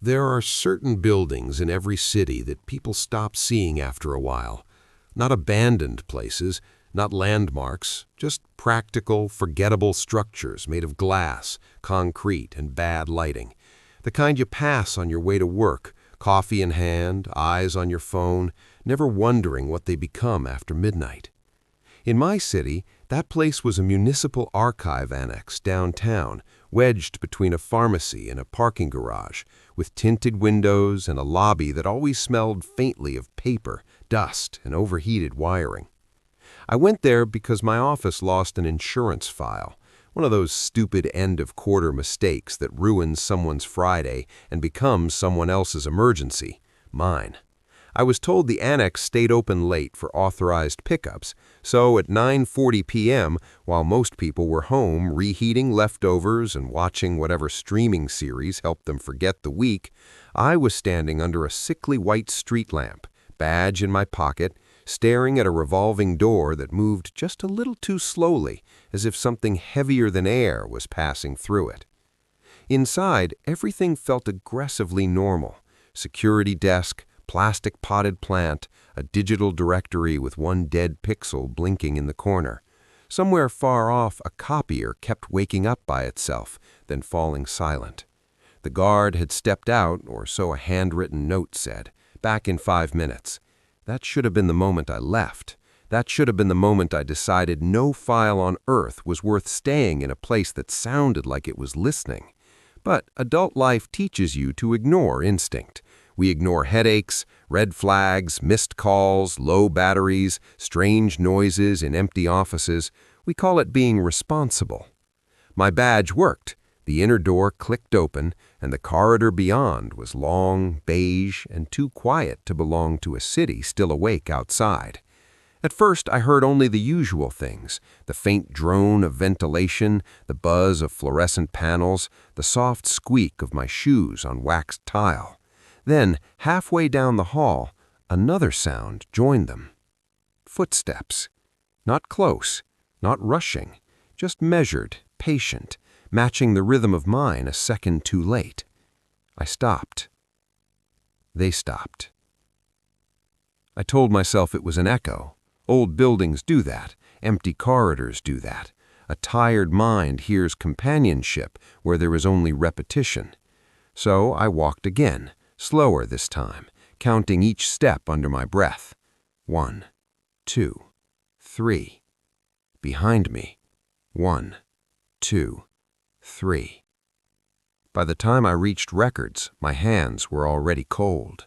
There are certain buildings in every city that people stop seeing after a while. Not abandoned places, not landmarks, just practical, forgettable structures made of glass, concrete, and bad lighting. The kind you pass on your way to work, coffee in hand, eyes on your phone, never wondering what they become after midnight. In my city, that place was a municipal archive annex downtown, wedged between a pharmacy and a parking garage, with tinted windows and a lobby that always smelled faintly of paper, dust, and overheated wiring. I went there because my office lost an insurance file, one of those stupid end-of-quarter mistakes that ruins someone's Friday and becomes someone else's emergency, mine. I was told the annex stayed open late for authorized pickups, so at 9:40 p.m., while most people were home reheating leftovers and watching whatever streaming series helped them forget the week, I was standing under a sickly white street lamp, badge in my pocket, staring at a revolving door that moved just a little too slowly, as if something heavier than air was passing through it. Inside, everything felt aggressively normal. Security desk, plastic potted plant, a digital directory with one dead pixel blinking in the corner. Somewhere far off, a copier kept waking up by itself, then falling silent. The guard had stepped out, or so a handwritten note said, back in 5 minutes. That should have been the moment I left. That should have been the moment I decided no file on earth was worth staying in a place that sounded like it was listening. But adult life teaches you to ignore instinct. We ignore headaches, red flags, missed calls, low batteries, strange noises in empty offices. We call it being responsible. My badge worked. The inner door clicked open, and the corridor beyond was long, beige, and too quiet to belong to a city still awake outside. At first, I heard only the usual things, the faint drone of ventilation, the buzz of fluorescent panels, the soft squeak of my shoes on waxed tile. Then, halfway down the hall, another sound joined them. Footsteps. Not close, not rushing, just measured, patient, matching the rhythm of mine a second too late. I stopped. They stopped. I told myself it was an echo. Old buildings do that. Empty corridors do that. A tired mind hears companionship where there is only repetition. So I walked again, slower this time, counting each step under my breath. 1, 2, 3. Behind me. 1, 2, 3. By the time I reached records, my hands were already cold.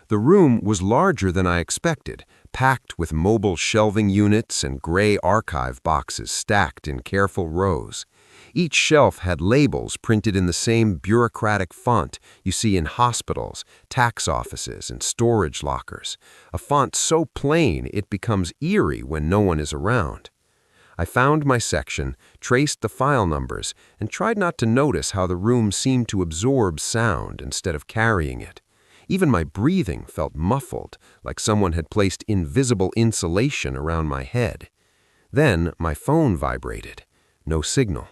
The room was larger than I expected, packed with mobile shelving units and gray archive boxes stacked in careful rows. Each shelf had labels printed in the same bureaucratic font you see in hospitals, tax offices, and storage lockers, a font so plain it becomes eerie when no one is around. I found my section, traced the file numbers, and tried not to notice how the room seemed to absorb sound instead of carrying it. Even my breathing felt muffled, like someone had placed invisible insulation around my head. Then my phone vibrated. No signal.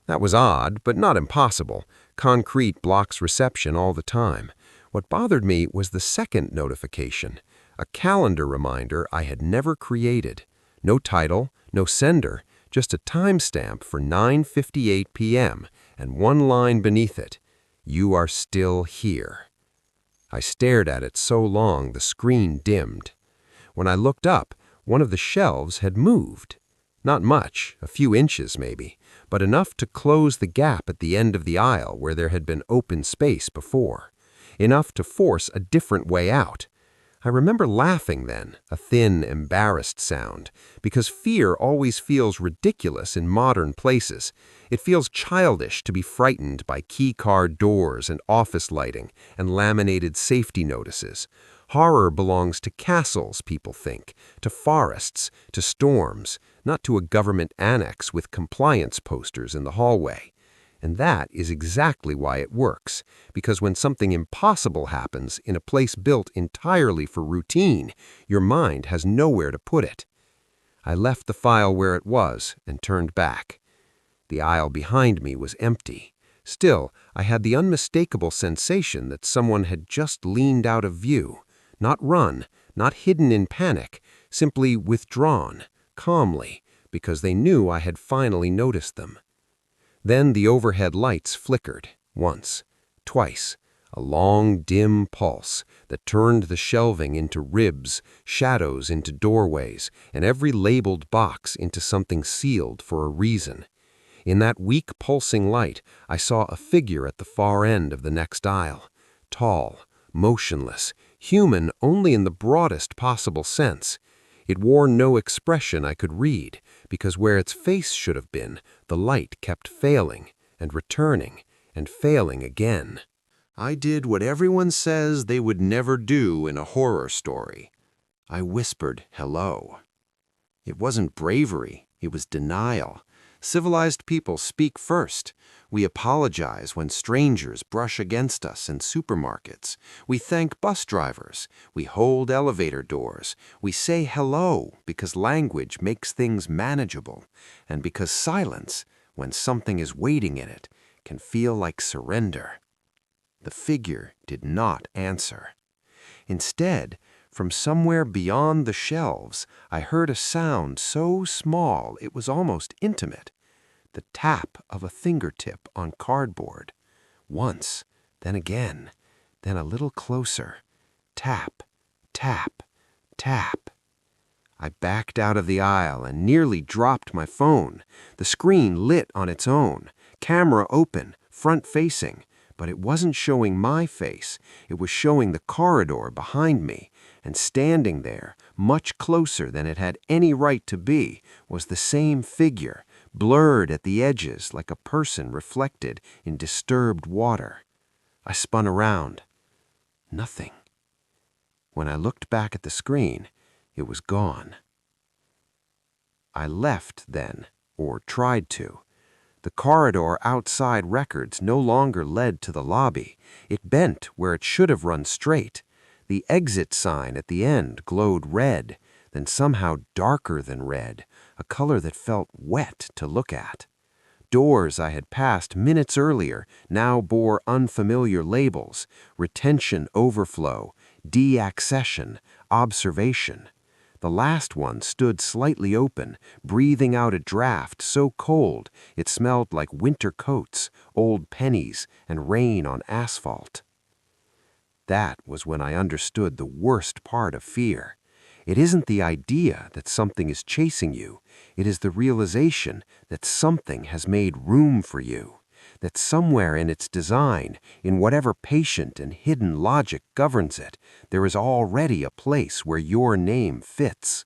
That was odd, but not impossible. Concrete blocks reception all the time. What bothered me was the second notification, a calendar reminder I had never created. No title, no sender, just a timestamp for 9:58 p.m. and one line beneath it, "You are still here." I stared at it so long the screen dimmed. When I looked up, one of the shelves had moved. Not much, a few inches maybe, but enough to close the gap at the end of the aisle where there had been open space before. Enough to force a different way out. I remember laughing then, a thin, embarrassed sound, because fear always feels ridiculous in modern places. It feels childish to be frightened by key-card doors and office lighting and laminated safety notices. Horror belongs to castles, people think, to forests, to storms, not to a government annex with compliance posters in the hallway. And that is exactly why it works, because when something impossible happens in a place built entirely for routine, your mind has nowhere to put it. I left the file where it was and turned back. The aisle behind me was empty. Still, I had the unmistakable sensation that someone had just leaned out of view, not run, not hidden in panic, simply withdrawn, calmly, because they knew I had finally noticed them. Then the overhead lights flickered, once, twice, a long, dim pulse that turned the shelving into ribs, shadows into doorways, and every labeled box into something sealed for a reason. In that weak pulsing light, I saw a figure at the far end of the next aisle, tall, motionless, human only in the broadest possible sense. It wore no expression I could read, because where its face should have been, the light kept failing, and returning, and failing again. I did what everyone says they would never do in a horror story. I whispered hello. It wasn't bravery, it was denial. Civilized people speak first. We apologize when strangers brush against us in supermarkets. We thank bus drivers. We hold elevator doors. We say hello because language makes things manageable, and because silence, when something is waiting in it, can feel like surrender. The figure did not answer. Instead, from somewhere beyond the shelves, I heard a sound so small it was almost intimate. The tap of a fingertip on cardboard. Once, then again, then a little closer. Tap, tap, tap. I backed out of the aisle and nearly dropped my phone. The screen lit on its own, camera open, front-facing, but it wasn't showing my face. It was showing the corridor behind me, and standing there, much closer than it had any right to be, was the same figure, blurred at the edges like a person reflected in disturbed water. I spun around. Nothing. When I looked back at the screen, it was gone. I left then, or tried to. The corridor outside records no longer led to the lobby. It bent where it should have run straight. The exit sign at the end glowed red, then somehow darker than red, a color that felt wet to look at. Doors I had passed minutes earlier now bore unfamiliar labels: retention overflow, deaccession, observation. The last one stood slightly open, breathing out a draft so cold it smelled like winter coats, old pennies, and rain on asphalt. That was when I understood the worst part of fear. It isn't the idea that something is chasing you. It is the realization that something has made room for you, that somewhere in its design, in whatever patient and hidden logic governs it, there is already a place where your name fits.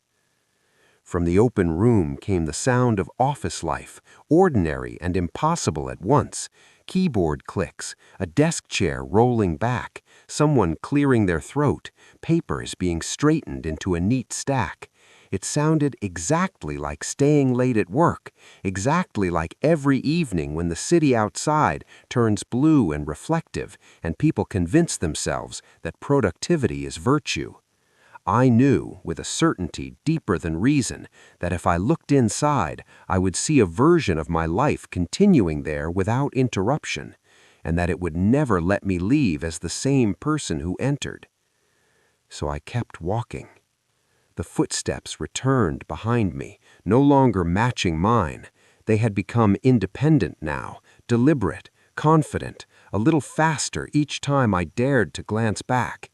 From the open room came the sound of office life, ordinary and impossible at once. Keyboard clicks, a desk chair rolling back, someone clearing their throat, papers being straightened into a neat stack. It sounded exactly like staying late at work, exactly like every evening when the city outside turns blue and reflective and people convince themselves that productivity is virtue. I knew, with a certainty deeper than reason, that if I looked inside, I would see a version of my life continuing there without interruption, and that it would never let me leave as the same person who entered. So I kept walking. The footsteps returned behind me, no longer matching mine. They had become independent now, deliberate, confident, a little faster each time I dared to glance back.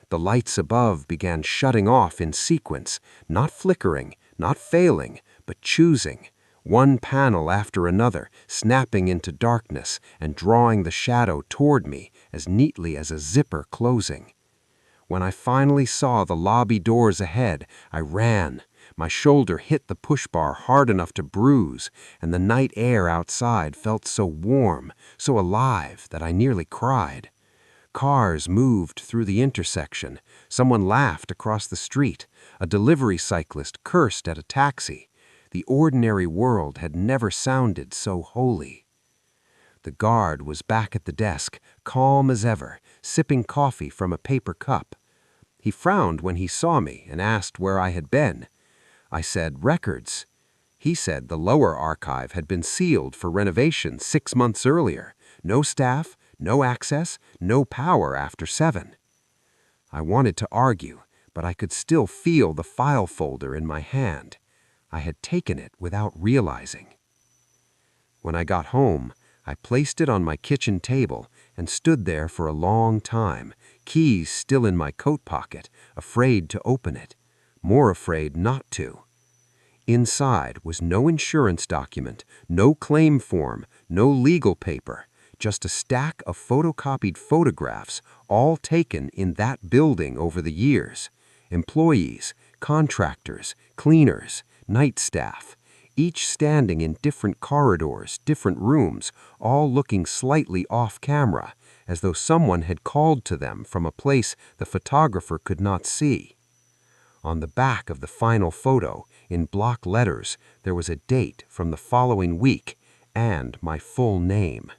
The lights above began shutting off in sequence, not flickering, not failing, but choosing, one panel after another, snapping into darkness and drawing the shadow toward me as neatly as a zipper closing. When I finally saw the lobby doors ahead, I ran. My shoulder hit the push bar hard enough to bruise, and the night air outside felt so warm, so alive that I nearly cried. Cars moved through the intersection. Someone laughed across the street. A delivery cyclist cursed at a taxi. The ordinary world had never sounded so holy. The guard was back at the desk, calm as ever, sipping coffee from a paper cup. He frowned when he saw me and asked where I had been. I said, records. He said the lower archive had been sealed for renovation 6 months earlier. No staff, no access, no power after 7. I wanted to argue, but I could still feel the file folder in my hand. I had taken it without realizing. When I got home, I placed it on my kitchen table and stood there for a long time, keys still in my coat pocket, afraid to open it, more afraid not to. Inside was no insurance document, no claim form, no legal paper, just a stack of photocopied photographs, all taken in that building over the years. Employees, contractors, cleaners, night staff, each standing in different corridors, different rooms, all looking slightly off camera, as though someone had called to them from a place the photographer could not see. On the back of the final photo, in block letters, there was a date from the following week and my full name.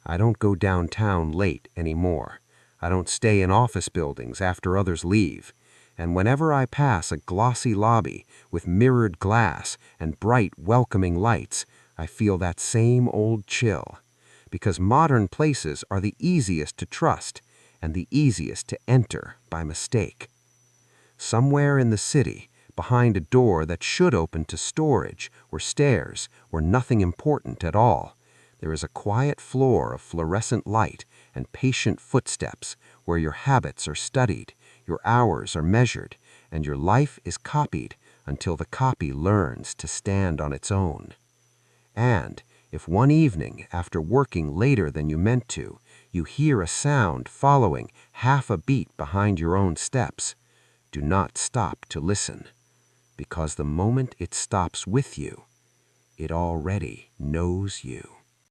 I don't go downtown late anymore. I don't stay in office buildings after others leave. And whenever I pass a glossy lobby with mirrored glass and bright, welcoming lights, I feel that same old chill. Because modern places are the easiest to trust and the easiest to enter by mistake. Somewhere in the city, behind a door that should open to storage or stairs or nothing important at all, there is a quiet floor of fluorescent light and patient footsteps where your habits are studied, your hours are measured, and your life is copied until the copy learns to stand on its own. And if one evening, after working later than you meant to, you hear a sound following half a beat behind your own steps, do not stop to listen, because the moment it stops with you, it already knows you.